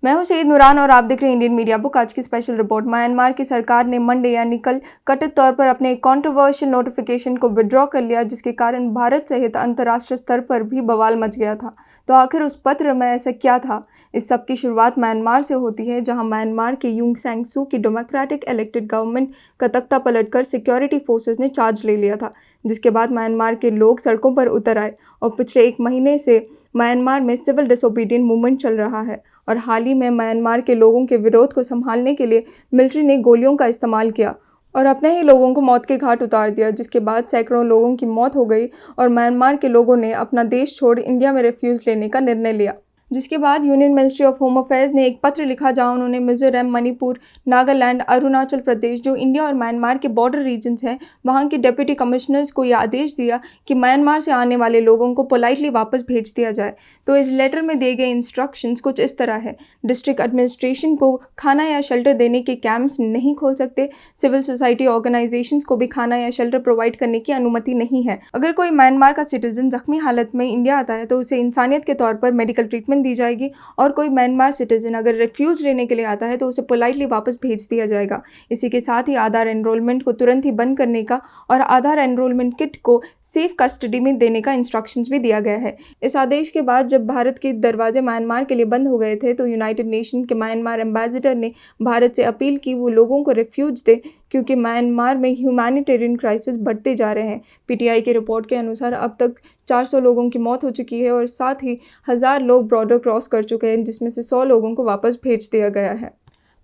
मैं हूं सईद नूरान और आप देख रहे हैं इंडियन मीडिया बुक। आज की स्पेशल रिपोर्ट। म्यांमार की सरकार ने मंडे यानी कल कथित तौर पर अपने एक कंट्रोवर्शियल नोटिफिकेशन को विड्रॉ कर लिया, जिसके कारण भारत सहित अंतर्राष्ट्रीय स्तर पर भी बवाल मच गया था। तो आखिर उस पत्र में ऐसा क्या था? इस सब की शुरुआत म्यांमार से होती है, जहां म्यांमार के यूंग सैंग सू की डेमोक्रेटिक इलेक्टेड गवर्नमेंट का तख्ता पलटकर सिक्योरिटी फोर्सेस ने चार्ज ले लिया था, जिसके बाद म्यांमार के लोग सड़कों पर उतर आए और पिछले एक महीने से म्यांमार में सिविल डिसोबीडियंट मूवमेंट चल रहा है। और हाल ही में म्यांमार के लोगों के विरोध को संभालने के लिए मिलिट्री ने गोलियों का इस्तेमाल किया और अपने ही लोगों को मौत के घाट उतार दिया, जिसके बाद सैकड़ों लोगों की मौत हो गई और म्यांमार के लोगों ने अपना देश छोड़ इंडिया में रेफ्यूज लेने का निर्णय लिया। जिसके बाद union ministry of home affairs ने एक पत्र लिखा, जहां उन्होंने मिजोरम, मणिपुर, नागालैंड, अरुणाचल प्रदेश, जो इंडिया और म्यांमार के बॉर्डर रीजन्स हैं, वहां के डिप्टी कमिश्नर्स को यह आदेश दिया कि म्यांमार से आने वाले लोगों को पोलाइटली वापस भेज दिया जाए। तो इस लेटर में दिए गए इंस्ट्रक्शंस कुछ इस तरह है। डिस्ट्रिक्ट एडमिनिस्ट्रेशन को खाना या शेल्टर देने के कैंप्स नहीं खोल सकते। सिविल सोसाइटी ऑर्गेनाइजेशंस को भी खाना या शेल्टर प्रोवाइड करने की अनुमति नहीं है। अगर कोई म्यांमार का सिटीजन जख्मी हालत में इंडिया आता है तो उसे इंसानियत के तौर पर मेडिकल ट्रीटमेंट दी जाएगी, और कोई म्यांमार सिटीजन अगर रेफ्यूज लेने के लिए आता है तो उसे पोलाइटली वापस भेज दिया जाएगा। इसी के साथ ही आधार एनरोलमेंट को तुरंत ही बंद करने का और आधार एनरोलमेंट किट को सेफ कस्टडी में देने का इंस्ट्रक्शंस भी दिया गया है। इस आदेश के बाद जब भारत के दरवाजे म्यांमार के लिए बंद हो गए थे, तो यूनाइटेड नेशन के म्यांमार एम्बेसडर ने भारत से अपील की वो लोगों को रेफ्यूज दे, क्योंकि म्यांमार में ह्यूमैनिटेरियन क्राइसिस बढ़ते जा रहे हैं। पीटीआई की रिपोर्ट के अनुसार अब तक 400 लोगों की मौत हो चुकी है और साथ ही 1000 लोग बॉर्डर क्रॉस कर चुके हैं, जिसमें से 100 लोगों को वापस भेज दिया गया है।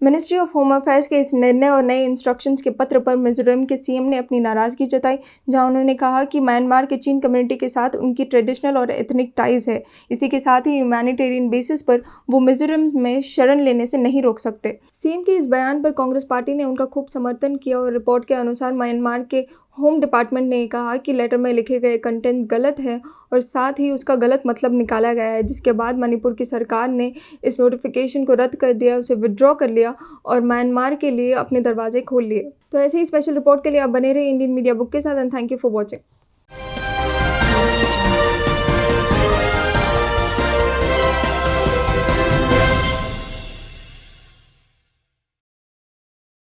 मिनिस्ट्री ऑफ होम अफेयर्स के इस निर्णय और नए इंस्ट्रक्शंस के पत्र पर मिजोरम के सीएम ने अपनी नाराजगी जताई, जहां उन्होंने कहा कि म्यांमार के चीन कम्युनिटी के साथ उनकी ट्रेडिशनल और एथनिक टाइज है। इसी के साथ ही ह्यूमैनिटेरियन बेसिस पर वो मिजोरम में शरण लेने से नहीं रोक सकते। सीएम के इस बयान पर कांग्रेस पार्टी ने उनका खूब समर्थन किया और रिपोर्ट के अनुसार म्यांमार के होम डिपार्टमेंट ने कहा कि लेटर में लिखे गए कंटेंट गलत है और साथ ही उसका गलत मतलब निकाला गया है। जिसके बाद मणिपुर की सरकार ने इस नोटिफिकेशन को रद्द कर दिया, उसे विड्रॉ कर लिया और म्यांमार के लिए अपने दरवाजे खोल लिए। तो ऐसे ही स्पेशल रिपोर्ट के लिए आप बने रहे इंडियन मीडिया बुक के साथ and thank you for watching.